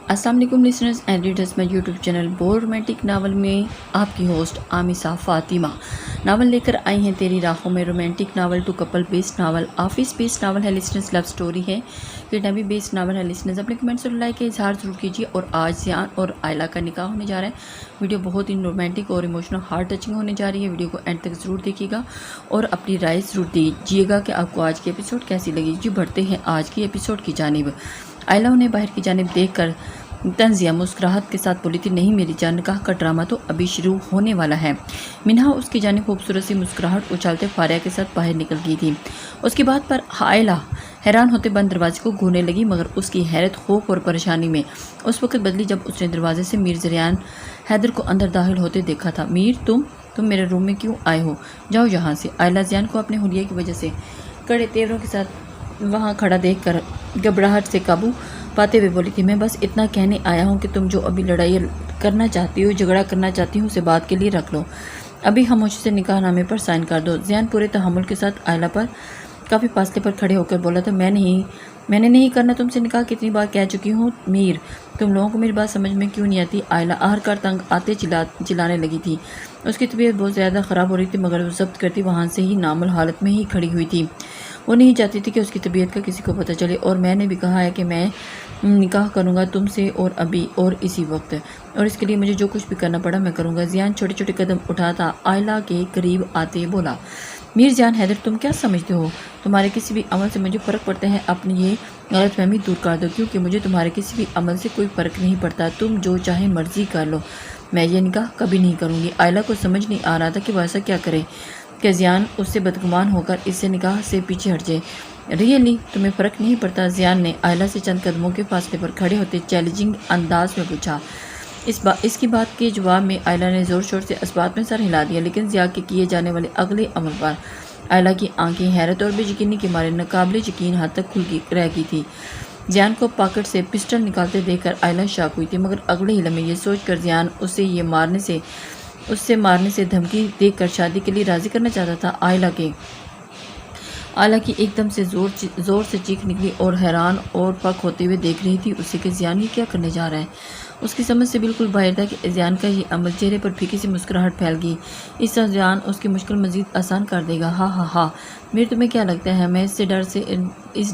अस्सलाम वालेकुम listeners and readers, my YouTube channel bore romantic novel में आपकी होस्ट आमिसा फातिमा नावल लेकर आई हैं तेरी राहों में। Romantic novel two couple based novel, office based novel है लिसनर्स, लव स्टोरी है, किडनैपी बेस्ड नावल है लिसनर्स। अपने कमेंट्स और लाइक का इजहार जरूर कीजिए। और आज ज़ियान और आयला का निकाह होने जा रहा है। वीडियो बहुत ही रोमांटिक और इमोशनल हार्ट टचिंग होने जा रही है। वीडियो को एंड तक ज़रूर देखिएगा और अपनी राय ज़रूर दीजिएगा कि आपको आज की एपिसोड कैसी लगी। जी बढ़ते हैं आज की एपिसोड की जानिब। आयला उन्हें बाहर की जानिब देखकर तंजिया मुस्कुराहट के साथ बोली थी, नहीं मेरी जान, निकाह का ड्रामा तो अभी शुरू होने वाला है। मिन्हा उसकी जानिब खूबसूरत सी मुस्कुराहट उछालते फारिया के साथ बाहर निकल गई थी। उसकी बात पर आयला हैरान होते बंद दरवाजे को घूरने लगी, मगर उसकी हैरत, खौफ और परेशानी में उस वक्त बदली जब उसने दरवाजे से मीर ज़रियान हैदर को अंदर दाखिल होते देखा था। मीर, तुम मेरे रूम में क्यों आए हो? जाओ यहाँ से। आयला ज़ियान को अपने हुलिया की वजह से कड़े तेवरों के साथ वहाँ खड़ा देखकर घबराहट से काबू पाते हुए बोली थी, मैं बस इतना कहने आया हूँ कि तुम जो अभी लड़ाई करना चाहती हो, झगड़ा करना चाहती हो, उसे बात के लिए रख लो। अभी खामोशी से निकाह नामे पर साइन कर दो। ज़ियान पूरे तहम्मुल के साथ आयला पर काफ़ी फासले पर खड़े होकर बोला था, मैंने नहीं करना तुमसे निकाह, कितनी बार कह चुकी हूँ। मीर, तुम लोगों को मेरी बात समझ में क्यों नहीं आती? आयला आहरकार तंग आते चिल्लाने लगी थी। उसकी तबीयत बहुत ज़्यादा ख़राब हो रही थी, मगर वो जब्त करती वहाँ से ही नामुल हालत में ही खड़ी हुई थी। वो नहीं चाहती थी कि उसकी तबीयत का किसी को पता चले। और मैंने भी कहा है कि मैं निकाह करूँगा तुमसे, और अभी और इसी वक्त, और इसके लिए मुझे जो कुछ भी करना पड़ा मैं करूँगा। ज़ियान छोटे छोटे कदम उठाता आयला के करीब आते बोला, मीर जान हैदर, तुम क्या समझते हो तुम्हारे किसी भी अमल से मुझे फ़र्क पड़ता है? अपनी ये गलतफहमी दूर कर दो, क्योंकि मुझे तुम्हारे किसी भी अमल से कोई फ़र्क नहीं पड़ता। तुम जो चाहे मर्जी कर लो, मैं ये निकाह कभी नहीं करूँगी। आयला को समझ नहीं आ रहा था कि वो ऐसा क्या करे कि ज़ियान उससे बदगुमान होकर इससे निकाह से पीछे हट जाए। रियली तुम्हें फ़र्क नहीं पड़ता? ज़ियान ने आयला से चंद कदमों के फासले पर खड़े होते चैलेंजिंग अंदाज में पूछा। इसकी बात के जवाब में आयला ने ज़ोर शोर से इस्बात में सर हिला दिया, लेकिन ज़िया के किए जाने वाले अगले अमल पर आयला की आंखें हैरत और बेयकीनी के मारे नाकाबिले यकीन हद तक खुल रह गई थी। ज़ियान को पॉकेट से पिस्टल निकालते देखकर आयला शॉक हुई थी, मगर अगले ही लम्हे ये सोचकर ज़ियान उससे मारने से धमकी देकर शादी के लिए राज़ी करना चाहता था। आयला की एकदम से ज़ोर से चीख निकली और हैरान और पक होते हुए देख रही थी उसे कि ज़ियान ये क्या करने जा रहा है। उसकी समझ से बिल्कुल बाहर था कि ज़ियान का ये अमल। चेहरे पर फीकी सी मुस्कुराहट फैल गई। इस तरह ज़ियान उसकी मुश्किल मज़ीद आसान कर देगा। हा हा हा, मीर तुम्हें क्या लगता है मैं इस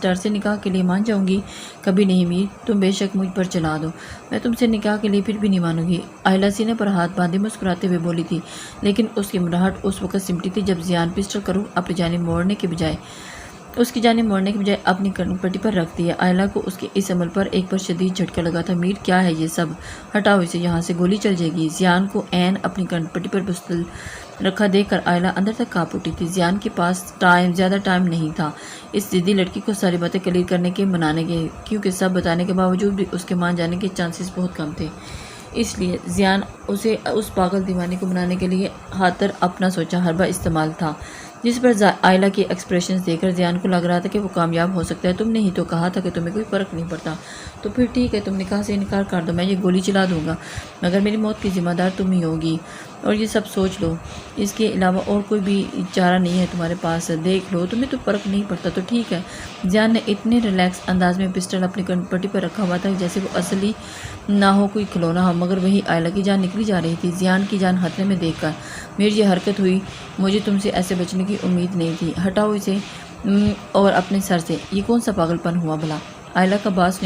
डर से निकाह के लिए मान जाऊंगी? कभी नहीं मीर, तुम बेशक मुझ पर चला दो, मैं तुमसे निकाह के लिए फिर भी नहीं मानूंगी। आयला सीने पर हाथ बांधे मुस्कुराते हुए बोली थी, लेकिन उसकी मुराहट उस वक्त सिमटी थी जब ज़ियान पिस्टल करूँ अपनी जानिब मोड़ने के बजाय अपनी पट्टी पर रख दिया। आयला को उसके इस अमल पर एक बार शदीद झटका लगा था। मीर, क्या है ये सब? हटाओ इसे, यहाँ से गोली चल जाएगी। ज़ियान को ऐन अपनी पट्टी पर पिस्तौल रखा देखकर आयला अंदर तक काँप उठी थी। ज़ियान के पास ज़्यादा टाइम नहीं था इस जिद्दी लड़की को सारी बातें क्लियर करने के, मनाने के, क्योंकि सब बताने के बावजूद भी उसके मान जाने के चांसेस बहुत कम थे। इसलिए ज़ियान उसे उस पागल दीवाने को मनाने के लिए हाथर अपना सोचा हरबा इस्तेमाल था, जिस पर आयला के एक्सप्रेशंस देखकर ज़ियान को लग रहा था कि वो कामयाब हो सकता है। तुमने ही तो कहा था कि तुम्हें कोई फ़र्क नहीं पड़ता, तो फिर ठीक है, तुम निकाह से इनकार कर दो, मैं ये गोली चला दूंगा, मगर मेरी मौत की ज़िम्मेदार तुम ही होगी। और ये सब सोच लो, इसके अलावा और कोई भी चारा नहीं है तुम्हारे पास। देख लो, तुम्हें तो फ़र्क नहीं पड़ता तो ठीक है। ज़ियान ने इतने रिलैक्स अंदाज में पिस्टल अपनी पट्टी पर रखा हुआ था जैसे वो असली ना हो, कोई खिलौना हो, मगर वही आयला की जान निकली जा रही थी। ज़ियान की जान खतरे में देखकर मेरी ये हरकत हुई, मुझे तुमसे ऐसे बचने की उम्मीद नहीं थी। हटाओ इसे और अपने सर से, ये कौन सा पागलपन हुआ भला? आयला का बस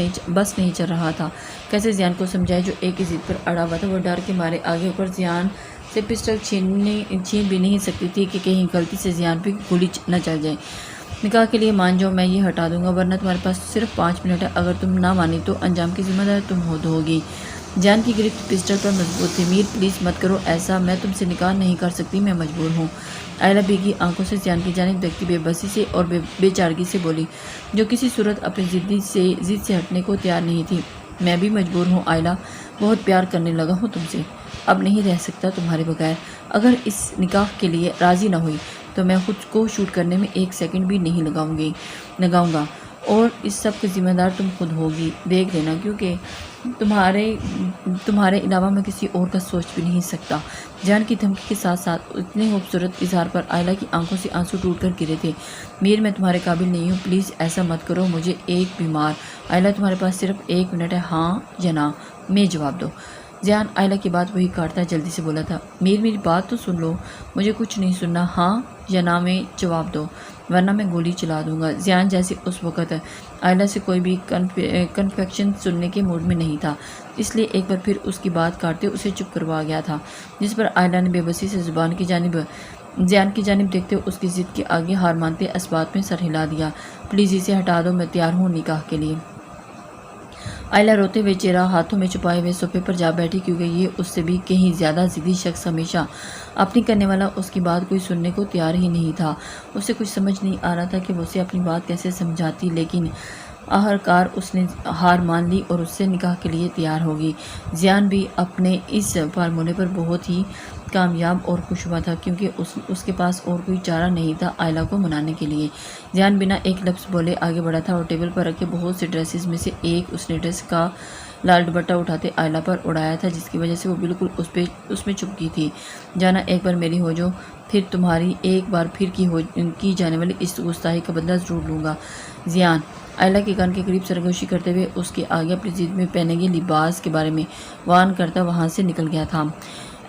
नहीं चल रहा था। कैसे ज़ियान को समझाए जो एक ही जिद पर अड़ा हुआ था। वो डर के मारे आगे ऊपर ज़ियान से पिस्टल छीन भी नहीं सकती थी कि कहीं गलती से ज़ियान पे गोली न चल जाए। निकाह के लिए मान जाओ, मैं ये हटा दूंगा, वरना तुम्हारे पास सिर्फ 5 मिनट है। अगर तुम ना मानी तो अंजाम की जिम्मेदार तुम होगी। जान की गिरफ्त पिस्टल पर मजबूत थी। मीर, प्लीज़ मत करो ऐसा, मैं तुमसे निकाह नहीं कर सकती, मैं मजबूर हूँ। आयला भीगी आंखों से ज़ियान की जानिब देखती बेबसी से और बेचारगी से बोली, जो किसी सूरत अपनी जिद से हटने को तैयार नहीं थी। मैं भी मजबूर हूँ आयला, बहुत प्यार करने लगा हूँ तुमसे, अब नहीं रह सकता तुम्हारे बगैर। अगर इस निकाह के लिए राज़ी ना हुई तो मैं खुद को शूट करने में 1 सेकंड भी नहीं लगाऊंगा, और इस सब की ज़िम्मेदार तुम खुद होगी, देख लेना, क्योंकि तुम्हारे अलावा मैं किसी और का सोच भी नहीं सकता। जान की धमकी के साथ साथ इतने खूबसूरत इजहार पर आयला की आंखों से आंसू टूट कर गिरे थे। मीर, मैं तुम्हारे काबिल नहीं हूँ, प्लीज़ ऐसा मत करो। मुझे एक बीमार आयला तुम्हारे पास सिर्फ 1 मिनट है, हाँ या ना में जवाब दो। ज़ियान आयला की बात वही काटता जल्दी से बोला था, मेरी बात तो सुन लो, मुझे कुछ नहीं सुनना, हाँ या ना में जवाब दो वरना मैं गोली चला दूंगा। ज़ियान जैसे उस वक़्त आयला से कोई भी कन्फेक्शन सुनने के मूड में नहीं था, इसलिए एक बार फिर उसकी बात काटते उसे चुप करवा गया था, जिस पर आयला ने बेबसी से ज़ुबान की जानिब ज़ियान की जानिब देखते उसकी ज़िद के आगे हार मानते इस बात में सर हिला दिया, प्लीज़ इसे हटा दो, मैं तैयार हूँ निकाह के लिए। आयला रोते हुए चेहरा हाथों में छुपाए हुए सोफे पर जा बैठी, क्योंकि ये उससे भी कहीं ज़्यादा ज़िद्दी शख्स हमेशा अपनी करने वाला उसकी बात कोई सुनने को तैयार ही नहीं था। उसे कुछ समझ नहीं आ रहा था कि वो उसे अपनी बात कैसे समझाती, लेकिन आखिरकार उसने हार मान ली और उससे निकाह के लिए तैयार हो गई। ज़ियान भी अपने इस फार्मूले पर बहुत ही कामयाब और खुश हुआ था, क्योंकि उसके पास और कोई चारा नहीं था आयला को मनाने के लिए। ज़ियान बिना एक लफ्ज़ बोले आगे बढ़ा था और टेबल पर रखे बहुत से ड्रेसेस में से एक उसने ड्रेस का लाल दुपट्टा उठाते आयला पर उड़ाया था, जिसकी वजह से वो बिल्कुल उसमें चुपकी थी। जाना एक बार मेरी हो जो, फिर तुम्हारी एक बार फिर की जाने वाली इस गुस्ताखी का बदला ज़रूर लूँगा। ज़ियान आयला के कान के करीब सरगोशी करते हुए उसके आगे अपनी जिद में पहने गए लिबास के बारे में वान करता वहाँ से निकल गया था।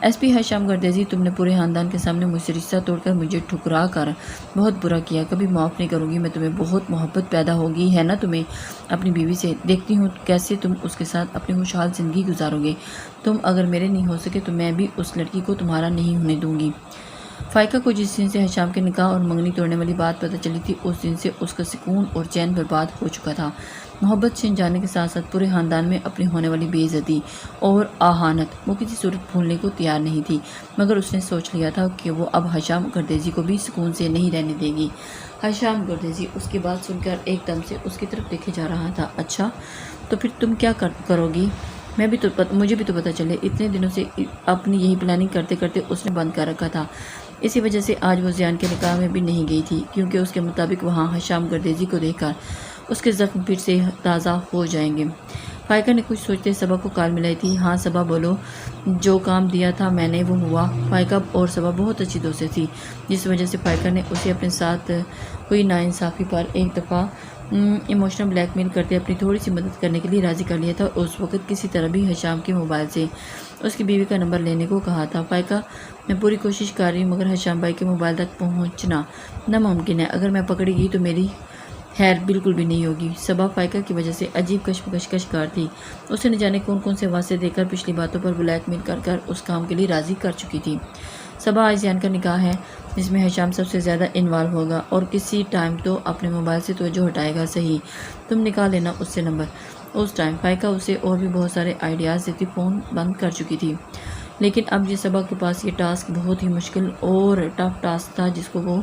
एसपी हशाम गर्देजी, तुमने पूरे ख़ानदान के सामने मुझसे रिश्ता तोड़कर मुझे ठुकरा कर बहुत बुरा किया, कभी माफ़ नहीं करूँगी मैं तुम्हें। बहुत मोहब्बत पैदा होगी है ना तुम्हें अपनी बीवी से, देखती हूँ कैसे तुम उसके साथ अपनी खुशहाल ज़िंदगी गुजारोगे। तुम अगर मेरे नहीं हो सके तो मैं भी उस लड़की को तुम्हारा नहीं होने दूँगी। फ़ाइका को जिस दिन से हशाम के निकाह और मंगनी तोड़ने वाली बात पता चली थी, उस दिन से उसका सुकून और चैन बर्बाद हो चुका था। मोहब्बत छिन जाने के साथ साथ पूरे ख़ानदान में अपनी होने वाली बेइज्जती और आहानत वो किसी सूरत भूलने को तैयार नहीं थी, मगर उसने सोच लिया था कि वो अब हशाम गर्देजी को भी सुकून से नहीं रहने देगी। हशाम गर्देजी उसकी बात सुनकर एकदम से उसकी तरफ देखे जा रहा था। अच्छा, तो फिर तुम क्या करोगी? मुझे भी तो पता चले। इतने दिनों से अपनी यही प्लानिंग करते करते उसने बंद कर रखा था। इसी वजह से आज वो ज़ियान के निकाह में भी नहीं गई थी, क्योंकि उसके मुताबिक वहाँ हशाम गर्देजी को देखकर उसके ज़ख्म फिर से ताज़ा हो जाएंगे। फ़ाइका ने कुछ सोचते सबा को कॉल मिलाई थी। हाँ सबा बोलो, जो काम दिया था मैंने वो हुआ। फ़ाइका और सबा बहुत अच्छी दोस्तें थी, जिस वजह से फ़ाइका ने उसे अपने साथ हुई नाइंसाफ़ी पर एक दफ़ा इमोशनल ब्लैकमेल करते अपनी थोड़ी सी मदद करने के लिए राज़ी कर लिया था, और उस वक्त किसी तरह भी हशाम के मोबाइल से उसकी बीवी का नंबर लेने को कहा था। फ़ाइका, मैं पूरी कोशिश कर रही हूँ, मगर हशाम भाई के मोबाइल तक पहुँचना नामुमकिन है। अगर मैं पकड़ी गई तो मेरी खैर बिल्कुल भी नहीं होगी। सबा फ़ाइका की वजह से अजीब कशकार थी। उसे न जाने कौन कौन से वास्ते देकर पिछली बातों पर ब्लैकमेल कर उस काम के लिए राज़ी कर चुकी थी। सबा आज ज़ियान का निकाह है, जिसमें हशाम सबसे ज़्यादा इन्वॉल्व होगा, और किसी टाइम तो अपने मोबाइल से तवज्जो हटाएगा। सही, तुम निकाल लेना उससे नंबर। उस टाइम फ़ाइका उसे और भी बहुत सारे आइडियाज़ देती फ़ोन बंद कर चुकी थी, लेकिन अब ये सबा के पास ये टास्क बहुत ही मुश्किल और टफ टास्क था, जिसको वो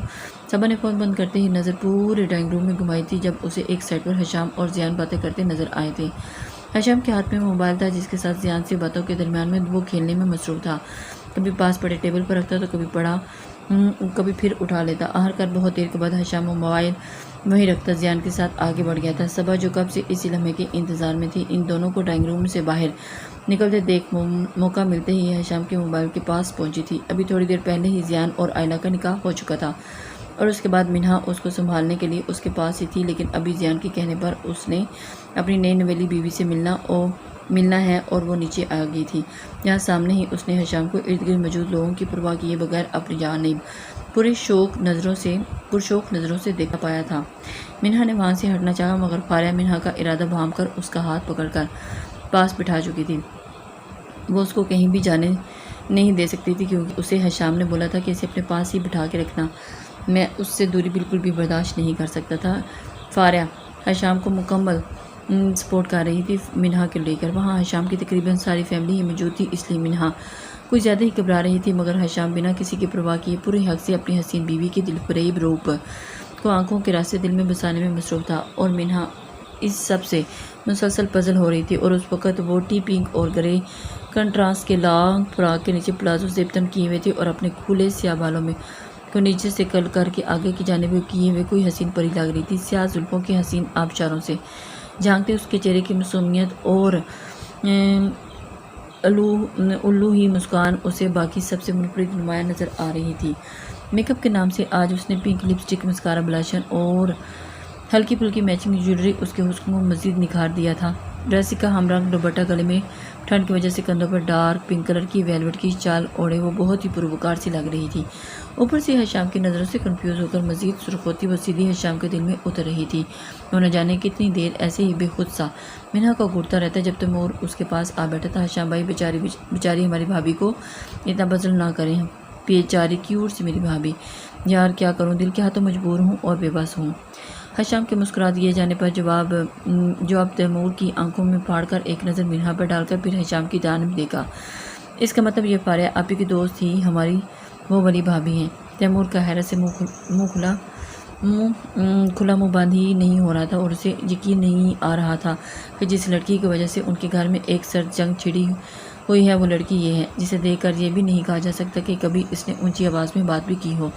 सबा ने फ़ोन बंद करते ही नज़र पूरे ड्राइंग रूम में घुमाई थी, जब उसे एक साइड पर हशाम और ज़ियान बातें करते नज़र आए थे। हशाम के हाथ में मोबाइल था, जिसके साथ ज़ियान से बातों के दरमियान में वो खेलने में मसरूफ़ था। कभी पास पड़े टेबल पर रखता तो कभी फिर उठा लेता। आखिरकार बहुत देर के बाद हशाम वो मोबाइल वहीं रखता ज़ियान के साथ आगे बढ़ गया था। सबा जो कब से इसी लम्हे के इंतज़ार में थी, इन दोनों को ड्राइंग रूम से बाहर निकलते देख मौका मिलते ही हशाम के मोबाइल के पास पहुंची थी। अभी थोड़ी देर पहले ही ज़ियान और आयला का निकाह हो चुका था, और उसके बाद मिन्हा उसको संभालने के लिए उसके पास ही थी, लेकिन अभी ज़ियान के कहने पर उसने अपनी नई नवेली बीवी से मिलना है और वो नीचे आ गई थी, जहाँ सामने ही उसने हशाम को इर्द गिर्द मौजूद लोगों की परवाह किए बगैर अपनी जानिब पुरशौक नज़रों से देखा पाया था। मिन्हा ने वहाँ से हटना चाहा, मगर फारिया मिन्हा का इरादा भांप कर उसका हाथ पकड़कर पास बिठा चुकी थी। वो उसको कहीं भी जाने नहीं दे सकती थी, क्योंकि उसे हशाम ने बोला था कि इसे अपने पास ही बिठा के रखना। मैं उससे दूरी बिल्कुल भी बर्दाश्त नहीं कर सकता था। फारिया हशाम को मुकम्मल सपोर्ट कर रही थी मिन्हा के लेकर। वहाँ हशाम की तकरीबन सारी फैमिली ही मौजूद थी, इसलिए मिन्हा कुछ ज़्यादा ही घबरा रही थी, मगर हशाम बिना किसी की परवाह किए पूरे हक से अपनी हसीन बीवी के दिलफरेब रूप को आंखों के रास्ते दिल में बसाने में मसरूफ़ था, और मिन्हा इस सब से मुसलसल पजल हो रही थी। और उस वक़्त वो टी पिंक और ग्रे कंट्रास्ट के लॉन्ग फ्रॉक के नीचे प्लाजो ज़ेबतन किए हुए थे, और अपने खुले स्याह बालों में को नीचे से कल करके आगे की जानिब किए हुए कोई हसीन परी लग रही थी। स्याह जुल्फ़ों के हसीन आबशारों से झांकते उसके चेहरे की मासूमियत और उल्लू ही मुस्कान उसे बाकी सबसे मुनफरिद नुमाया नज़र आ रही थी। मेकअप के नाम से आज उसने पिंक लिपस्टिक, मस्कारा, ब्लशन और हल्की फुल्की मैचिंग ज्वेलरी उसके हुस्न को मजीद निखार दिया था। ड्रेस का हमरंग दुपट्टा, गले में ठंड की वजह से कंधों पर डार्क पिंक कलर की वेलवेट की चाल ओढ़े वो बहुत ही पुरवकार सी लग रही थी। ऊपर से हशाम की नज़रों से कंफ्यूज होकर मजीद सुर्ख होती वो सीधी हशाम के दिल में उतर रही थी। वो न जाने कितनी देर ऐसे ही बेखुद सा मिन्हा को घूरता रहता जब तक मोर उसके पास आ बैठा था। हशाम भाई, बेचारी हमारी भाभी को इतना बजल ना करें, बेचारी क्यूट सी मेरी भाभी। यार क्या करूँ, दिल के हाथों मजबूर हूँ और बेबस हूँ। हशाम के मुस्कुरा दिए जाने पर जवाब तैमूर की आंखों में फाड़कर एक नज़र मिन्हा पर डालकर फिर हशाम की जानिब देखा। इसका मतलब ये फारिया आप ही की दोस्त ही हमारी वो वाली भाभी हैं। तैमूर का हैरत से खुला मुँह बंद ही नहीं हो रहा था और उसे यकीन नहीं आ रहा था कि जिस लड़की की वजह से उनके घर में एक सर्द जंग छिड़ी हुई है वो लड़की ये है, जिसे देखकर ये भी नहीं कहा जा सकता कि कभी इसने ऊंची आवाज़ में बात भी की हो।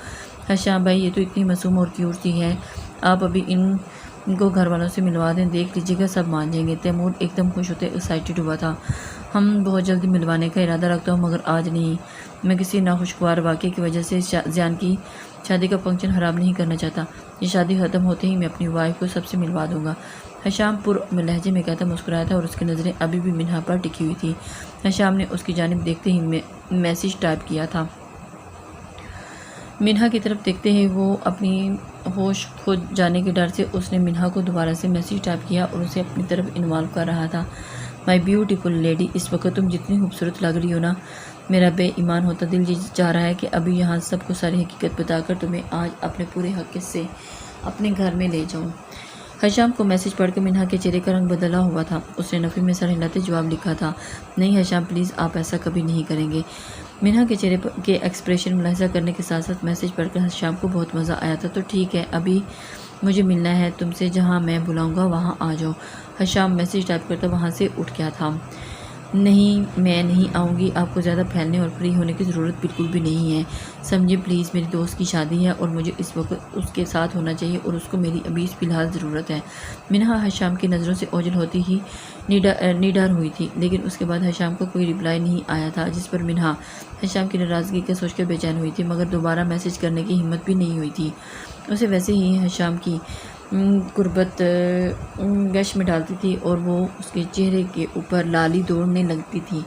हशाम भाई, ये तो इतनी मासूम और क्यूट सी है, आप अभी इनको घर वालों से मिलवा दें, देख लीजिएगा सब मान जाएंगे। तैमूर एकदम खुश होते एक्साइटेड हुआ था। हम बहुत जल्दी मिलवाने का इरादा रखता हूँ, मगर आज नहीं। मैं किसी नाखुशगवार वाक़े की वजह से ज़ियान की शादी का फंक्शन ख़राब नहीं करना चाहता। ये शादी ख़त्म होते ही मैं अपनी वाइफ को सबसे मिलवा दूँगा। हशाम पुर लहजे में कहता मुस्कुराया था और उसकी नज़रें अभी भी मिन्हा पर टिकी हुई थी। हशाम ने उसकी जानिब देखते ही मैसेज टाइप किया था। मिन्हा की तरफ देखते ही वो अपनी होश खो जाने के डर से उसने मिन्हा को दोबारा से मैसेज टाइप किया और उसे अपनी तरफ इन्वॉल्व कर रहा था। माय ब्यूटीफुल लेडी, इस वक्त तुम जितनी खूबसूरत लग रही हो ना, मेरा बेईमान होता दिल ये चाह रहा है कि अभी यहाँ सबको सारी हकीकत बताकर तुम्हें आज अपने पूरे हक़ से अपने घर में ले जाऊँ। हशाम को मैसेज पढ़कर मिन्हा के चेहरे का रंग बदला हुआ था। उसने नफ़ी में सर हिलाते जवाब लिखा था, नहीं हशाम प्लीज़, आप ऐसा कभी नहीं करेंगे। मिन्हा के चेहरे के एक्सप्रेशन मुलाहिजा करने के साथ साथ मैसेज पढ़कर हशाम को बहुत मज़ा आया था। तो ठीक है, अभी मुझे मिलना है तुमसे, जहाँ मैं बुलाऊँगा वहाँ आ जाओ। हशाम मैसेज टाइप करता वहाँ से उठ गया था। नहीं, मैं नहीं आऊँगी, आपको ज़्यादा फैलने और फ्री होने की ज़रूरत बिल्कुल भी नहीं है। समझे प्लीज़, मेरी दोस्त की शादी है और मुझे इस वक्त उसके साथ होना चाहिए और उसको मेरी अभी फ़िलहाल ज़रूरत है। मिन्हा हशाम की नज़रों से ओझल होती ही निडर हुई थी, लेकिन उसके बाद हशाम का कोई रिप्लाई नहीं आया था, जिस पर मिन्हा हशाम की नाराज़गी का सोचकर बेचैन हुई थी, मगर दोबारा मैसेज करने की हिम्मत भी नहीं हुई थी। उसे वैसे ही हशाम की गुर्बत गश में डालती थी और वो उसके चेहरे के ऊपर लाली दौड़ने लगती थी।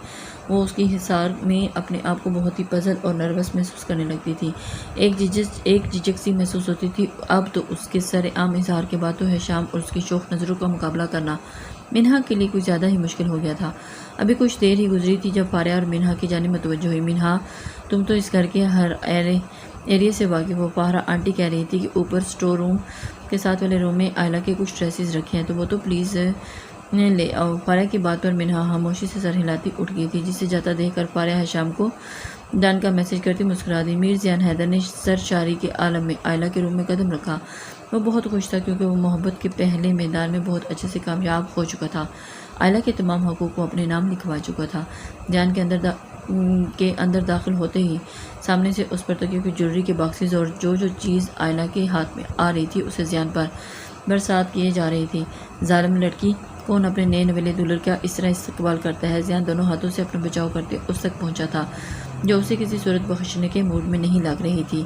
वो उसकी हिसार में अपने आप को बहुत ही पजल और नर्वस महसूस करने लगती थी। एक झिझक सी महसूस होती थी। अब तो उसके सरेआम इजहार के बाद तो हशाम और उसकी शौक नज़रों का मुकाबला करना मिन्हा के लिए कुछ ज़्यादा ही मुश्किल हो गया था। अभी कुछ देर ही गुजरी थी जब फारिया और मिन्हा की जानिब मुतवज्जो हुई। मिन्हा, तुम तो इस घर के हर एरिया से वाकिफ हो। फारा आंटी कह रही थी कि ऊपर स्टोर रूम के साथ वाले रूम में आयला के कुछ ड्रेसेस रखे हैं, तो वो तो प्लीज़ ले आओ। फारिया की बात पर मिन्हा खामोशी से सर हिलाती उठ गई थी, जिसे जाता देख कर फारिया हशाम को डन का मैसेज करती मुस्कुरा दी। मीर ज़ियान हैदर ने सरशारी के आलम में आयला के रूम में कदम रखा। वो बहुत खुश था क्योंकि वो मोहब्बत के पहले मैदान में बहुत अच्छे से कामयाब हो चुका था। आयला के तमाम हकूक़ को अपने नाम लिखवा चुका था। ज़ियान के अंदर दाखिल होते ही सामने से उस पर तकियों की ज्वेलरी के बॉक्सेस और जो चीज़ आयला के हाथ में आ रही थी उसे ज़ियान पर बरसात किए जा रही थी। जालिम लड़की, कौन अपने नए नवेले दुल्हन का इस तरह इस्तकबाल करता है। ज़ियान दोनों हाथों से अपना बचाव करते उस तक पहुंचा था जो उसे किसी सूरत बख्शने के मूड में नहीं लग रही थी।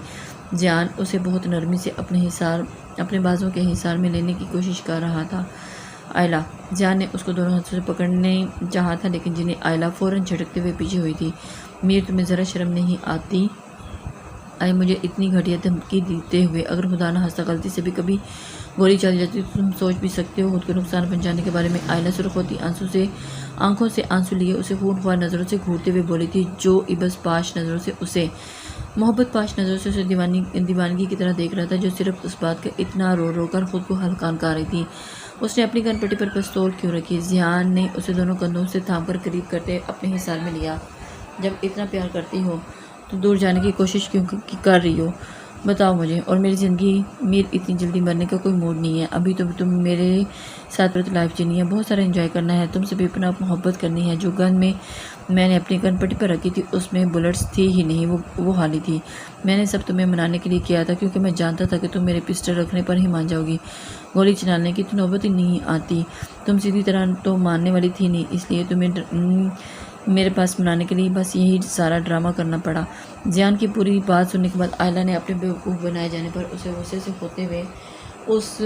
ज़ियान उसे बहुत नरमी से अपने बाजों के हिसार में लेने की कोशिश कर रहा था। आयला, ज़ियान ने उसको दोनों हाथों से पकड़ने चाहा था, लेकिन जिन्हें आयला फ़ौरन झटकते हुए पीछे हुई थी। मीर, तुम्हें ज़रा शर्म नहीं आती आई मुझे इतनी घटिया धमकी देते हुए? अगर खुदा न खास्ता गलती से भी कभी गोली चल जाती तो तुम सोच भी सकते हो खुद को नुकसान पहुंचाने के बारे में। आयला सुर्ख होती आंखों से आंसू लिए उसे खूनख्वार नज़रों से घूरते हुए बोली थी। जो इबस पाश नज़रों से उसे मोहब्बत पाश नज़रों से उसे दीवानगी की तरह देख रहा था, जो सिर्फ उस बात का इतना रो रो कर खुद को हल्कान कर रही थी। उसने अपनी कनपट्टी पर पिस्तौल क्यों रखी? ज़ियान ने उसे दोनों कंधों से थामकर करीब करते अपने हिसार में लिया। जब इतना प्यार करती हो तो दूर जाने की कोशिश क्यों कर रही हो, बताओ मुझे। और मेरी ज़िंदगी, मीर, इतनी जल्दी मरने का कोई मूड नहीं है। अभी तो तुम मेरे साथ लाइफ जीनी है, बहुत सारा एंजॉय करना है, तुमसे बेपनाह मोहब्बत करनी है। जो गन में मैंने अपनी कनपट्टी पर रखी थी उसमें बुलेट्स थी ही नहीं, वो खाली थी। मैंने सब तुम्हें मनाने के लिए किया था, क्योंकि मैं जानता था कि तुम मेरे पिस्टल रखने पर ही मान जाओगी। गोली चलाने की तो नौबत ही नहीं आती। तुम सीधी तरह तो मानने वाली थी नहीं, इसलिए तुम्हें मेरे पास मनाने के लिए बस यही सारा ड्रामा करना पड़ा। ज़ियान की पूरी बात सुनने के बाद आयला ने अपने बेवकूफ़ बनाए जाने पर उसे गुस्से से होते हुए اس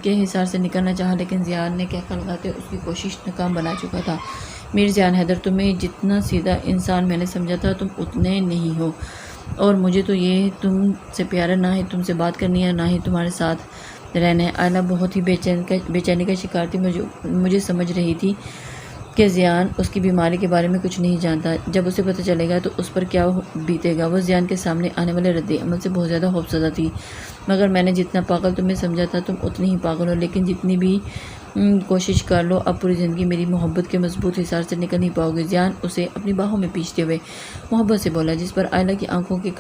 کے حصار سے نکلنا چاہا، لیکن زیان نے کہہ لگاتے اس کی کوشش ناکام بنا چکا تھا۔ میر زیان حیدر، تمہیں جتنا سیدھا انسان میں نے سمجھا تھا تم اتنے نہیں ہو، اور مجھے تو یہ تم سے پیارا نہ ہی تم سے بات کرنی ہے، نہ ہی تمہارے ساتھ رہنا ہے۔ آئلہ بہت ہی بے چینی کا شکار تھی۔ مجھے سمجھ رہی تھی کہ زیان اس کی بیماری کے بارے میں کچھ نہیں جانتا۔ جب اسے پتہ چلے گا تو اس پر کیا بیتے گا۔ وہ زیان کے سامنے آنے والے رد عمل سے بہت زیادہ خوفزدہ تھی۔ مگر میں نے جتنا پاگل تمہیں سمجھا تھا تم اتنی ہی پاگل ہو، لیکن جتنی بھی کوشش کر لو اب پوری زندگی میری محبت کے مضبوط حصار سے نکل نہیں پاؤ گے۔ زیان اسے اپنی باہوں میں پیچھتے ہوئے محبت سے بولا، جس پر آئلہ کی آنکھوں کے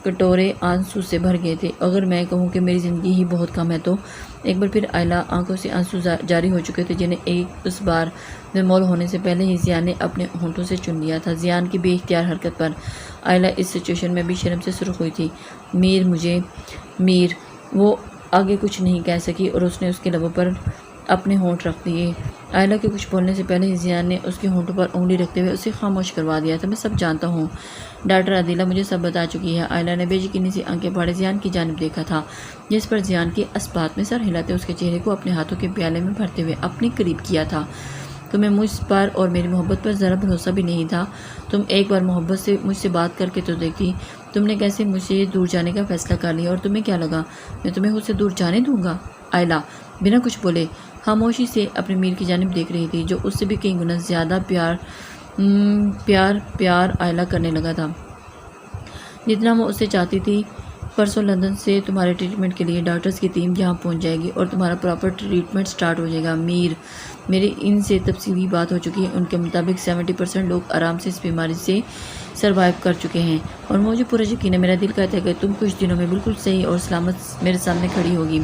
کٹورے آنسو سے بھر گئے تھے۔ اگر میں کہوں کہ میری زندگی ہی بہت کم ہے تو ایک بار پھر آئلہ آنکھوں سے آنسو جاری ہو چکے تھے، جنہیں اس بار بےمول ہونے سے پہلے ہی زیان نے اپنے ہونٹوں سے چن لیا تھا۔ زیان کی بے اختیار حرکت پر آئلہ اس سچویشن میں بھی شرم سے سرخ ہوئی تھی۔ میر وہ آگے کچھ نہیں کہہ سکی اور اس نے اس کے لبوں پر اپنے ہونٹ رکھ دیے۔ آئلہ کے کچھ بولنے سے پہلے ہی زیان نے اس کے ہونٹوں پر انگلی رکھتے ہوئے اسے خاموش کروا دیا تھا۔ میں سب جانتا ہوں، ڈاکٹر عدیلہ مجھے سب بتا چکی ہے۔ آئلہ نے بے یقینی سی آنکھیں پھاڑے زیان کی جانب دیکھا تھا، جس پر زیان کے اسبات میں سر ہلاتے اس کے چہرے کو اپنے ہاتھوں کے پیالے میں بھرتے ہوئے اپنے قریب کیا تھا۔ تمہیں مجھ پر اور میری محبت پر ذرا بھروسہ بھی نہیں تھا؟ تم ایک بار محبت سے مجھ سے بات کر کے تو دیکھتی، تم نے کیسے مجھ سے دور جانے کا فیصلہ کر لیا، اور تمہیں کیا لگا میں تمہیں خود سے دور جانے دوں گا؟ آئلہ بنا کچھ بولے خاموشی سے اپنے میر کی جانب دیکھ رہی تھی، جو اس سے بھی کئی گنا زیادہ پیار آئلہ کرنے لگا تھا جتنا وہ اس سے چاہتی تھی۔ پرسوں لندن سے تمہارے ٹریٹمنٹ کے لیے ڈاکٹرز کی ٹیم یہاں پہنچ جائے گی اور تمہارا پراپر ٹریٹمنٹ سٹارٹ ہو جائے گا۔ میری ان سے تفصیلی بات ہو چکی ہے۔ ان کے مطابق 70% لوگ آرام سے اس بیماری سے سروائیو کر چکے ہیں، اور مجھے پورا یقین ہے، میرا دل کہتا ہے کہ تم کچھ دنوں میں بالکل صحیح اور سلامت میرے سامنے کھڑی ہوگی۔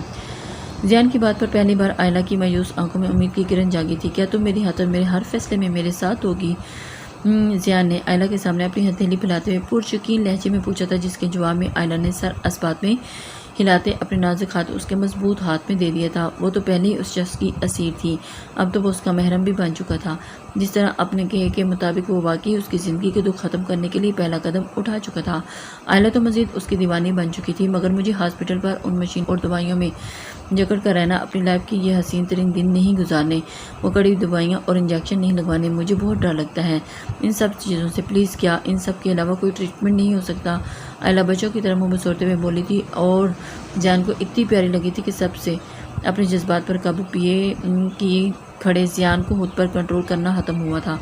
زیان کی بات پر پہلی بار آئلہ کی مایوس آنکھوں میں امید کی کرن جاگی تھی۔ کیا تم میری ہاتھ اور میرے ہر فیصلے میں میرے ساتھ ہوگی؟ زیان نے آئلہ کے سامنے اپنی ہتھیلی پھیلاتے ہوئے پرشکین لہجے میں پوچھا تھا، جس کے جواب میں آئلہ نے سر اسبات میں ہلاتے اپنے نازک ہاتھ اس کے مضبوط ہاتھ میں دے دیا تھا۔ وہ تو پہلے ہی اس شخص کی اسیر تھی، اب تو وہ اس کا محرم بھی بن چکا تھا۔ جس طرح اپنے کہے کے مطابق وہ واقعی اس کی زندگی کے دکھ ختم کرنے کے لیے پہلا قدم اٹھا چکا تھا۔ آئلہ تو مزید اس کی دیوانی بن چکی تھی، مگر مجھے ہاسپٹل پر ان مشین اور دوائیوں میں جکڑ کر رہنا، اپنی لائف کی یہ حسین ترین دن نہیں گزارنے، وہ کڑی دوائیاں اور انجیکشن نہیں لگوانے، مجھے بہت ڈر لگتا ہے ان سب چیزوں سے۔ پلیز کیا ان سب کے علاوہ کوئی ٹریٹمنٹ نہیں ہو سکتا؟ آئلہ بچوں کی طرح منہ بسورتے ہوئے بولی تھی، اور زیان کو اتنی پیاری لگی تھی کہ سب سے اپنے جذبات پر قابو کیے کھڑے زیان کو خود پر کنٹرول کرنا ختم ہوا تھا۔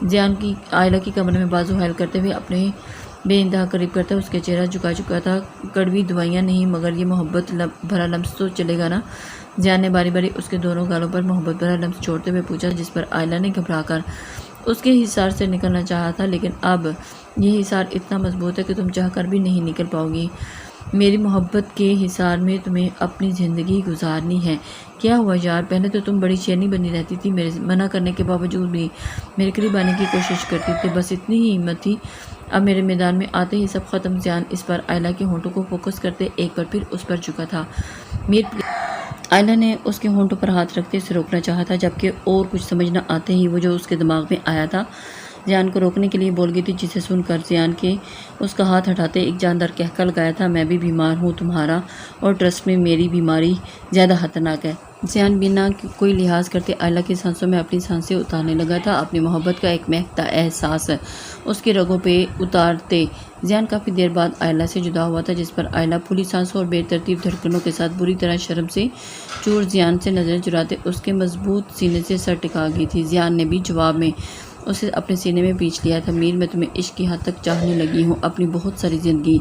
زیان کی آئلہ کی کمر میں بازو حائل کرتے ہوئے اپنے بے انتہا قریب کرتا اس کے چہرہ جھکا چکا تھا۔ کڑوی دوائیاں نہیں، مگر یہ محبت بھرا لمس تو چلے گا نا؟ زیان نے باری باری اس کے دونوں گالوں پر محبت بھرا لمس چھوڑتے ہوئے پوچھا، جس پر آئلہ نے گھبرا کر اس کے حصار سے نکلنا چاہا تھا، لیکن اب یہ حصار اتنا مضبوط ہے کہ تم چاہ کر بھی نہیں نکل پاؤ گی۔ میری محبت کے حصار میں تمہیں اپنی زندگی گزارنی ہے۔ کیا ہوا یار، پہلے تو تم بڑی شیرنی بنی رہتی تھی، میرے منع کرنے کے باوجود بھی میرے قریب آنے کی کوشش کرتی تھی، بس اتنی ہی ہمت تھی۔ اب میرے میدان میں آتے ہی سب ختم۔ زیان اس پر آئلہ کے ہونٹوں کو فوکس کرتے ایک بار پھر اس پر جھکا تھا۔ آئلہ نے اس کے ہونٹوں پر ہاتھ رکھتے اسے روکنا چاہا تھا، جبکہ اور کچھ سمجھ نہ آتے ہی وہ جو اس کے دماغ میں آیا تھا زیان کو روکنے کے لیے بول گئی تھی، جسے سن کر زیان کے اس کا ہاتھ ہٹاتے ایک جاندار کہکا لگایا تھا، میں بھی بیمار ہوں تمہارا، اور ٹرسٹ میں میری بیماری زیادہ خطرناک ہے۔ زیان بنا کوئی لحاظ کرتے آئلہ کی سانسوں میں اپنی سانسیں اتارنے لگا تھا، اپنی محبت کا ایک مہکتا احساس اس کی رگوں پہ اتارتے۔ زیان کافی دیر بعد آئلہ سے جدا ہوا تھا، جس پر آئلہ پھولی سانسوں اور بے ترتیب دھڑکنوں کے ساتھ بری طرح شرم سے چور زیان سے نظریں چراتے اس کے مضبوط سینے سے سر ٹکا گئی تھی۔ زیان نے بھی جواب میں اسے اپنے سینے میں پیچ لیا تھا، میر میں تمہیں عشق کی حد تک چاہنے لگی ہوں، اپنی بہت ساری زندگی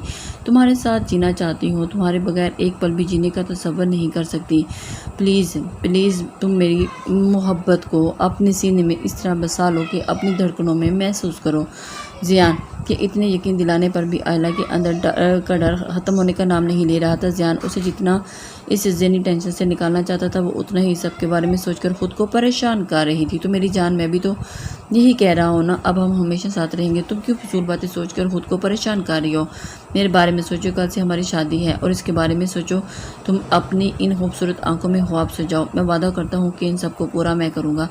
تمہارے ساتھ جینا چاہتی ہوں، تمہارے بغیر ایک پل بھی جینے کا تصور نہیں کر سکتی۔ پلیز تم میری محبت کو اپنے سینے میں اس طرح بسا لو کہ اپنی دھڑکنوں میں محسوس کرو۔ زیان کے اتنے یقین دلانے پر بھی آئلہ کے اندر کا ڈر ختم ہونے کا نام نہیں لے رہا تھا۔ زیان اسے جتنا اس ذہنی ٹینشن سے نکالنا چاہتا تھا، وہ اتنا ہی سب کے بارے میں سوچ کر خود کو پریشان کر رہی تھی۔ تو میری جان، میں بھی تو یہی کہہ رہا ہوں نا، اب ہم ہمیشہ ساتھ رہیں گے، تم کیوں فضول باتیں سوچ کر خود کو پریشان کر رہی ہو؟ میرے بارے میں سوچو، کل سے ہماری شادی ہے، اور اس کے بارے میں سوچو، تم اپنی ان خوبصورت آنکھوں میں خواب سجاؤ، میں وعدہ کرتا ہوں کہ ان سب کو پورا میں کروں گا۔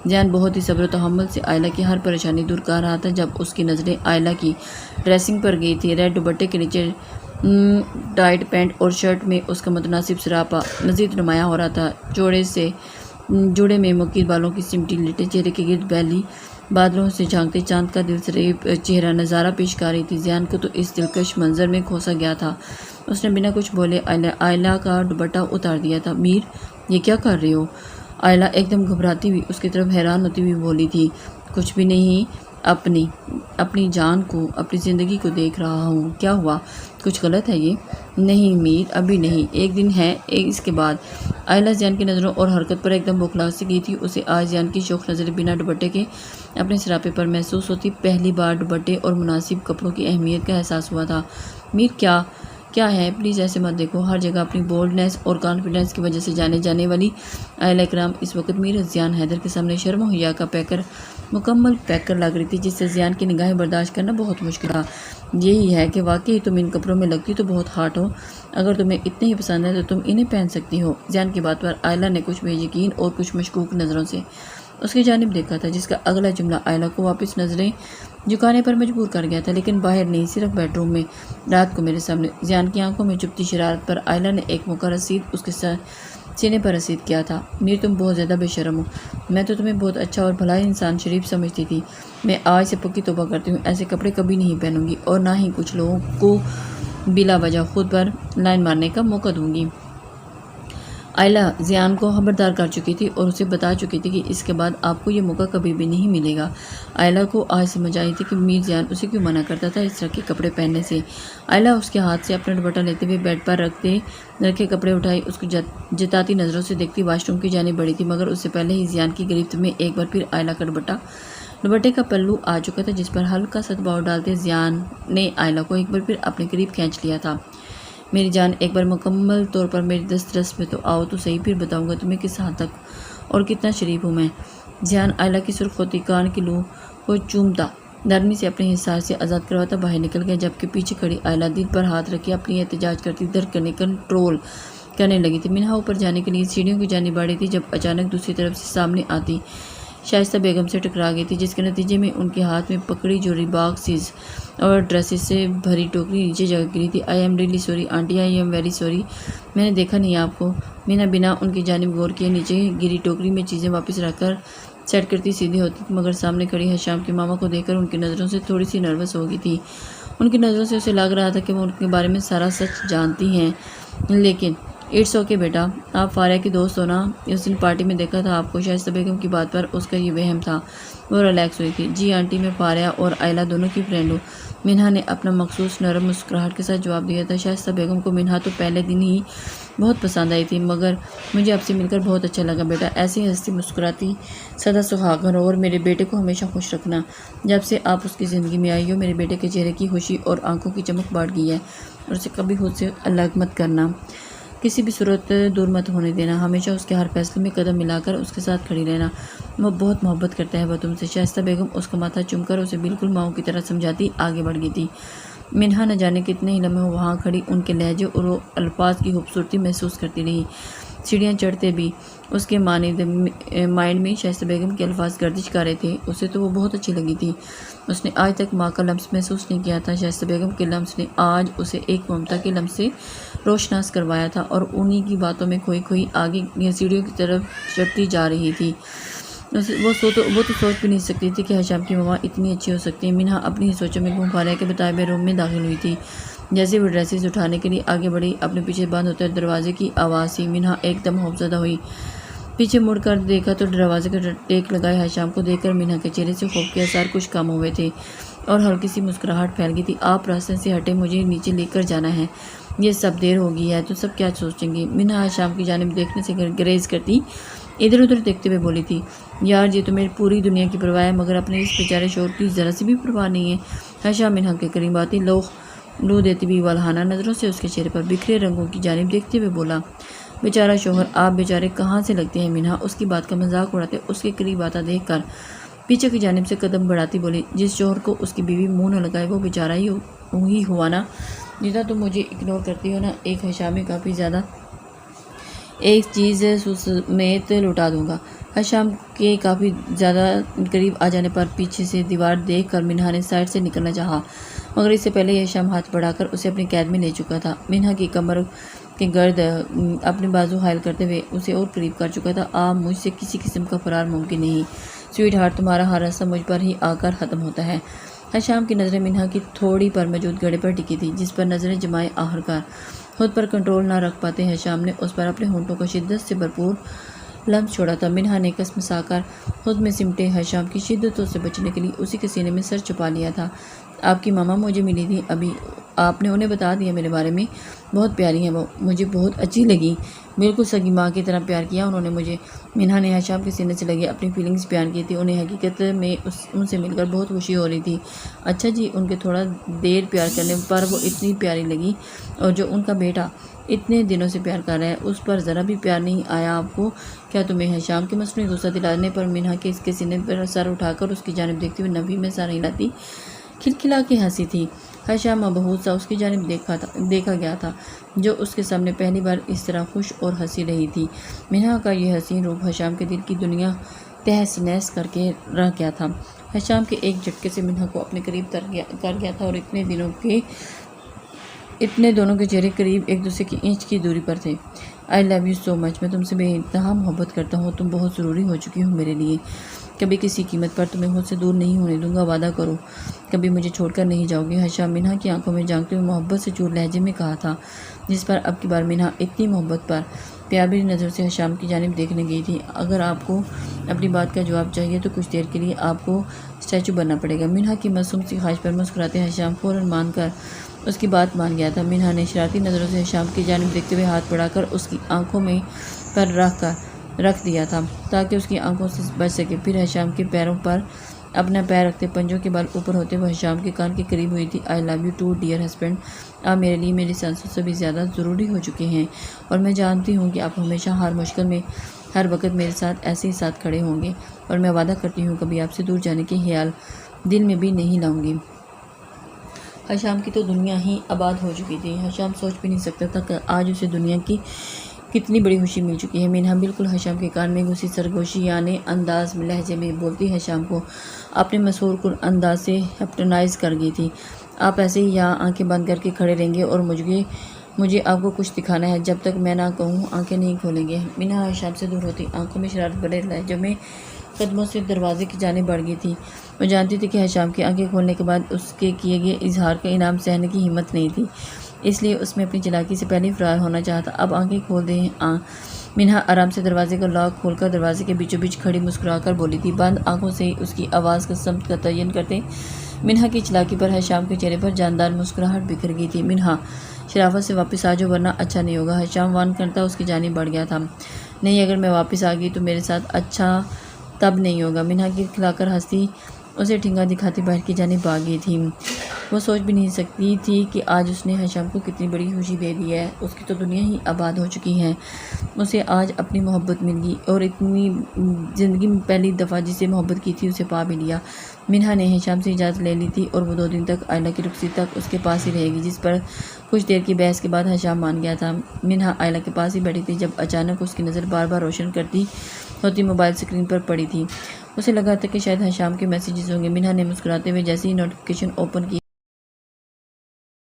زیان بہت ہی صبر و تحمل سے آئلہ کی ہر پریشانی دور کر رہا تھا، جب اس کی نظریں آئلہ کی ڈریسنگ پر گئی تھی۔ ریڈ دوپٹے کے نیچے ٹائٹ پینٹ اور شرٹ میں اس کا متناسب سراپا مزید نمایاں ہو رہا تھا۔ جوڑے میں مکید بالوں کی سمٹی لٹے چہرے کے گرد بیلی بادلوں سے جھانکتے چاند کا دل فریب چہرہ نظارہ پیش کر رہی تھی۔ زیان کو تو اس دلکش منظر میں کھوسا گیا تھا۔ اس نے بنا کچھ بولے آئلہ کا دوپٹہ اتار دیا تھا۔ میر، یہ کیا کر رہے ہو؟ آئلہ ایک دم گھبراتی ہوئی اس کی طرف حیران ہوتی ہوئی بولی تھی۔ کچھ بھی نہیں، اپنی جان کو، اپنی زندگی کو دیکھ رہا ہوں۔ کیا ہوا؟ کچھ غلط ہے یہ؟ نہیں میر، ابھی نہیں، ایک دن ہے اس کے بعد۔ آئلہ زیان کی نظروں اور حرکت پر ایک دم بوکھلا سی گئی تھی۔ اسے آج زیان کی شوخ نظریں بنا دوپٹے کے اپنے سراپے پر محسوس ہوتی۔ پہلی بار دوپٹے اور مناسب کپڑوں کی اہمیت کا احساس ہوا تھا۔ میر، کیا ہے؟ پلیز ایسے مت دیکھو۔ ہر جگہ اپنی بولڈنیس اور کانفیڈنس کی وجہ سے جانے جانے والی آئلہ اکرام اس وقت میر زیان حیدر کے سامنے شرم و حیا کا مکمل پیکر لگ رہی تھی، جس سے زیان کی نگاہیں برداشت کرنا بہت مشکل تھا۔ یہی ہے کہ واقعی تم ان کپڑوں میں لگتی تو بہت ہاٹ ہو۔ اگر تمہیں اتنے ہی پسند ہے تو تم انہیں پہن سکتی ہو۔ زیان کی بات پر آئلہ نے کچھ بے یقین اور کچھ مشکوک نظروں سے اس کی جانب دیکھا تھا، جس کا اگلا جملہ آئلہ کو واپس نظریں جھکانے پر مجبور کر گیا تھا، لیکن باہر نہیں، صرف بیڈ روم میں، رات کو میرے سامنے۔ زیان کی آنکھوں میں چپتی شرارت پر آئلہ نے ایک موقع رسید اس کے سینے پر رسید کیا تھا۔ میر، تم بہت زیادہ بے شرم ہو۔ میں تو تمہیں بہت اچھا اور بھلا انسان، شریف سمجھتی تھی۔ میں آج سے پکی توبہ کرتی ہوں، ایسے کپڑے کبھی نہیں پہنوں گی اور نہ ہی کچھ لوگوں کو بلا وجہ خود پر لائن مارنے کا موقع دوں گی۔ آئلہ زیان کو خبردار کر چکی تھی اور اسے بتا چکی تھی کہ اس کے بعد آپ کو یہ موقع کبھی بھی نہیں ملے گا۔ آئلہ کو آج سمجھ آئی تھی کہ میر زیان اسے کیوں منع کرتا تھا اس طرح کے کپڑے پہننے سے۔ آئلہ اس کے ہاتھ سے اپنا دوپٹہ لیتے ہوئے بیڈ پر رکھے کپڑے اٹھائی، اس کو جتاتی نظروں سے دیکھتی واش روم کی جانب بڑھی تھی، مگر اس سے پہلے ہی زیان کی گرفت میں ایک بار پھر آئلہ کا دوپٹے کا پلو آ چکا تھا، جس پر ہلکا سا دباؤ ڈالتے زیان نے آئلہ کو ایک بار پھر اپنے قریب کھینچ لیا تھا۔ میری جان، ایک بار مکمل طور پر میری دسترس میں تو آؤ تو صحیح، پھر بتاؤں گا تمہیں کس حد تک اور کتنا شریف ہوں میں۔ زیان آئلہ کی سرخ ہوتی کان کی لو کو چومتا نرمی سے اپنے حصار سے آزاد کرواتا باہر نکل گیا، جبکہ پیچھے کھڑی آئلہ دل پر ہاتھ رکھے اپنی احتجاج کرتی دھڑکنیں کنٹرول کرنے لگی تھی۔ منہا اوپر جانے کے لیے سیڑھیوں کی جانب بڑھی تھی جب اچانک دوسری طرف سے سامنے آتی شائستہ بیگم سے ٹکرا گئی تھی، جس کے نتیجے میں ان کے ہاتھ میں پکڑی جوری باکسز اور ڈریسز سے بھری ٹوکری نیچے جا گری تھی۔ I am really sorry aunty, I am very sorry, میں نے دیکھا نہیں آپ کو۔ مینا بنا ان کی جانب غور کیے نیچے گری ٹوکری میں چیزیں واپس رکھ کر سیٹ کرتی سیدھی ہوتی تھی، مگر سامنے کھڑی حشام کی ماما کو دیکھ کر ان کی نظروں سے تھوڑی سی نروس ہو گئی تھی۔ ان کی نظروں سے اسے لگ رہا تھا کہ وہ ان کے بارے میں سارا سچ جانتی ہیں، لیکن اٹس اوکے بیٹا، آپ فاریہ کی دوست ہو نا؟ اس دن پارٹی میں دیکھا تھا آپ کو۔ شائستہ بیگم کی بات پر اس کا یہ وہم تھا۔ وہ ریلیکس ہوئی تھی۔ جی آنٹی، میں فاریہ اور آئلہ دونوں کی فرینڈ ہوں، منہا نے اپنا مخصوص نرم مسکراہٹ کے ساتھ جواب دیا تھا۔ شائستہ بیگم کو منہا تو پہلے دن ہی بہت پسند آئی تھی، مگر مجھے آپ سے مل کر بہت اچھا لگا بیٹا، ایسی ہنستی مسکراتی سدا سہاگن اور میرے بیٹے کو ہمیشہ خوش رکھنا۔ جب سے آپ اس کی زندگی میں آئی ہو، میرے بیٹے کے چہرے کی خوشی اور آنکھوں کی چمک بڑھ گئی ہے، اور اسے کبھی خود سے الگ مت کرنا، کسی بھی صورت دور مت ہونے دینا، ہمیشہ اس کے ہر فیصلے میں قدم ملا کر اس کے ساتھ کھڑی رہنا۔ وہ بہت محبت کرتا ہے وہ تم سے۔ شائستہ بیگم اس کا ماتھا چوم کر اسے بالکل ماؤں کی طرح سمجھاتی آگے بڑھ گئی تھی۔ منہا نہ جانے کتنے ہی لمحے وہاں کھڑی ان کے لہجے اور الفاظ کی خوبصورتی محسوس کرتی رہی۔ سیڑھیاں چڑھتے بھی اس کے مائنڈ میں شائستہ بیگم کے الفاظ گردش کر رہے تھے۔ اسے تو وہ بہت اچھی لگی تھی۔ اس نے آج تک ماں کا لمس محسوس نہیں کیا تھا۔ شائستہ بیگم کے لمس نے آج اسے ایک ممتا کے لمس سے روشناس کروایا تھا، اور انہی کی باتوں میں کھوئی آگے سیڑھیوں کی طرف چڑھتی جا رہی تھی۔ وہ تو سوچ بھی نہیں سکتی تھی کہ حشام کی ماما اتنی اچھی ہو سکتی ہیں۔ منہا اپنی ہی سوچوں میں گم فاریہ کے بتائے ہوئے روم میں داخل ہوئی تھی۔ جیسے وہ ڈریسز اٹھانے کے لیے آگے بڑھی، اپنے پیچھے بند ہوتے دروازے کی آواز سی منہا ایک دم خوفزدہ ہوئی۔ پیچھے مڑ کر دیکھا تو دروازے کا ٹیک لگائے حشام کو دیکھ کر منہا کے چہرے سے خوف کے آثار کچھ کم ہوئے تھے اور ہلکی سی مسکراہٹ پھیل گئی تھی۔ آپ راستے سے ہٹے، مجھے نیچے لے کر جانا ہے، یہ سب دیر ہو گئی ہے تو سب کیا سوچیں گے؟ منہا حشام کی جانب دیکھنے سے گریز کرتی ادھر ادھر دیکھتے ہوئے بولی تھی۔ یار، یہ تو میری پوری دنیا کی پرواہ ہے، مگر اپنے اس بیچارے شوہر کی ذرا سی بھی پرواہ نہیں ہے۔ حشام منہا کے قریب آتی لو دیتی ہوئی والہانہ نظروں سے اس کے چہرے پر بکھرے رنگوں کی جانب دیکھتے ہوئے بولا، بیچارہ شوہر، آپ بیچارے کہاں سے لگتے ہیں؟ منہا اس کی بات کا مذاق اڑاتے اس کے قریب آتا دیکھ کر پیچھے کی جانب سے قدم بڑھاتی بولی، جس شوہر کو اس کی بیوی منہ نہ لگائے وہ بیچارہ ہی ہوا نا، جتنا تم مجھے اگنور کرتی ہو نا، ایک حشام میں کافی زیادہ، ایک چیز سمیت لوٹا دوں گا۔ ہشام کے کافی زیادہ قریب آ جانے پر پیچھے سے دیوار دیکھ کر منہا نے سائڈ سے نکلنا چاہا، مگر اس سے پہلے ہی ہشام ہاتھ بڑھا کر اسے اپنی قید میں لے چکا تھا۔ منہا کی کمر کے گرد اپنے بازو حائل کرتے ہوئے اسے اور قریب کر چکا تھا۔ مجھ سے کسی قسم کا فرار ممکن نہیں، سویٹ ہارٹ، تمہارا ہر راستہ مجھ پر ہی آ کر ختم ہوتا ہے۔ ہشام کی نظریں منہا کی تھوڑی پر موجود گھڑے پر ٹکی تھی، جس پر نظریں جمائے آخرکار خود پر کنٹرول نہ رکھ پاتے ہشام نے اس پر اپنے ہونٹوں کا شدت سے بھرپور لمس چھوڑا تھا۔ منہا نے کسمسا کر خود میں سمٹے ہشام کی شدتوں سے بچنے کے لیے اسی کے سینے میں سر چھپا لیا تھا۔ آپ کی ماما مجھے ملی تھی ابھی، آپ نے انہیں بتا دیا میرے بارے میں؟ بہت پیاری ہیں وہ، مجھے بہت اچھی لگی، بالکل سگی ماں کی طرح پیار کیا انہوں نے مجھے۔ منہا نے ہشام کے سینے سے لگے اپنی فیلنگز بیان کی تھی، انہیں حقیقت میں ان سے مل کر بہت خوشی ہو رہی تھی۔ اچھا جی، ان کے تھوڑا دیر پیار کرنے پر وہ اتنی پیاری لگی، اور جو ان کا بیٹا اتنے دنوں سے پیار کر رہا ہے اس پر ذرا بھی پیار نہیں آیا آپ کو؟ کیا تمہیں ہشام کے مصنوعی غصہ دلانے پر منہا کے اس کے سینے پر سر اٹھا کر اس کی جانب دیکھتے ہوئے نبی میں سر ہلاتی کھلکھلا کے ہنسی تھی۔ ہشام مبہوت سا اس کی جانب دیکھا گیا تھا، جو اس کے سامنے پہلی بار اس طرح خوش اور ہنسی رہی تھی۔ منہا کا یہ حسین روپ ہشام کے دل کی دنیا تہس نہس کر کے رہ گیا تھا۔ ہشام کے ایک جھٹکے سے منہا کو اپنے قریب کر گیا تھا، اور اتنے دونوں کے چہرے قریب ایک دوسرے کی انچ کی دوری پر تھے۔ آئی لو یو سو مچ، میں تم سے بے انتہا محبت کرتا ہوں، تم بہت ضروری ہو چکی ہو میرے لیے، کبھی کسی قیمت پر تمہیں خود سے دور نہیں ہونے دوں گا، وعدہ کرو کبھی مجھے چھوڑ کر نہیں جاؤ گی۔ ہشام منہا کی آنکھوں میں جھانکتے ہوئے محبت سے چور لہجے میں کہا تھا، جس پر اب کی بار منہا اتنی محبت پر پیار بھری نظر سے ہشام کی جانب دیکھنے گئی تھی۔ اگر آپ کو اپنی بات کا جواب چاہیے تو کچھ دیر کے لیے آپ کو اسٹیچو بننا پڑے گا۔ منہا کی معصوم سی خواہش پر مسکراتے ہشام فوراً اس کی بات مان گیا تھا۔ منہا نے شرارتی نظروں سے ہشام کی جانب دیکھتے ہوئے ہاتھ بڑھا کر اس کی آنکھوں میں پر رکھ دیا تھا تاکہ اس کی آنکھوں سے بچ سکے۔ پھر ہشام کے پیروں پر اپنا پیر رکھتے پنجوں کے بال اوپر ہوتے ہوئے ہشام کے کان کے قریب ہوئی تھی۔ I love you too dear husband, آپ میرے لیے میری سانسوں سے بھی زیادہ ضروری ہو چکے ہیں، اور میں جانتی ہوں کہ آپ ہمیشہ ہر مشکل میں ہر وقت میرے ساتھ ایسے ہی ساتھ کھڑے ہوں گے، اور میں وعدہ کرتی ہوں کبھی آپ سے دور جانے کے خیال دل میں بھی نہیں لاؤں گی۔ ہشام کی تو دنیا ہی آباد ہو چکی تھی۔ ہشام سوچ بھی نہیں سکتا تھا کہ آج اسے دنیا کی کتنی بڑی خوشی مل چکی ہے۔ منہا بالکل ہشام کے کان میں گھسی سرگوشی یعنی انداز میں لہجے میں بولتی ہشام کو اپنے مسحور کن انداز سے ہپنوٹائز کر گئی تھی۔ آپ ایسے ہی یہاں آنکھیں بند کر کے کھڑے رہیں گے اور مجھے آپ کو کچھ دکھانا ہے، جب تک میں نہ کہوں آنکھیں نہیں کھولیں گے۔ منہا ہشام سے دور ہوتی آنکھوں میں شرارت بھرے لہجوں میں قدموں سے دروازے کی جانب بڑھ گئی تھی۔ وہ جانتی تھی کہ ہشام کی آنکھیں کھولنے کے بعد اس کے کیے گئے اظہار کا انعام سہنے کی ہمت نہیں تھی، اس لیے اس میں اپنی چالاکی سے پہلے فرار ہونا چاہتا۔ اب آنکھیں کھول دیں۔ منہا آرام سے دروازے کا لاک کھول کر دروازے کے بیچوں بیچ کھڑی مسکرا کر بولی تھی۔ بند آنکھوں سے اس کی آواز کا سمت کا تعین کرتے منہا کی چالاکی پر ہشام کے چہرے پر جاندار مسکراہٹ بکھر گئی تھی۔ منہا، شرافت سے واپس آ جاؤ ورنہ اچھا نہیں ہوگا، ہشام وارن کرتا اس کی جانب بڑھ گیا تھا۔ نہیں، اگر میں واپس آ گئی تو میرے ساتھ اچھا تب نہیں ہوگا۔ منہا کھلکھلا کر ہنستی اسے ٹھنگا دکھاتی باہر کی جانب بھاگ گئی تھی۔ وہ سوچ بھی نہیں سکتی تھی کہ آج اس نے ہشام کو کتنی بڑی خوشی دے دی ہے، اس کی تو دنیا ہی آباد ہو چکی ہے۔ اسے آج اپنی محبت مل گئی، اور اتنی زندگی میں پہلی دفعہ جسے محبت کی تھی اسے پا بھی لیا۔ منہا نے ہشام سے اجازت لے لی تھی اور وہ 2 دن تک آئلہ کی رخصتی تک اس کے پاس ہی رہے گی، جس پر کچھ دیر کی بحث کے بعد ہشام مان گیا تھا۔ منہا آئلہ کے پاس ہی بیٹھی تھی جب اچانک اس کی نظر بار بار روشن کرتی ہوتی موبائل اسکرین پر پڑی تھی۔ اسے لگا تھا کہ شاید ہشام کے میسیجز ہوں گے۔ منہا نے مسکراتے ہوئے جیسے ہی نوٹیفیکیشن اوپن کی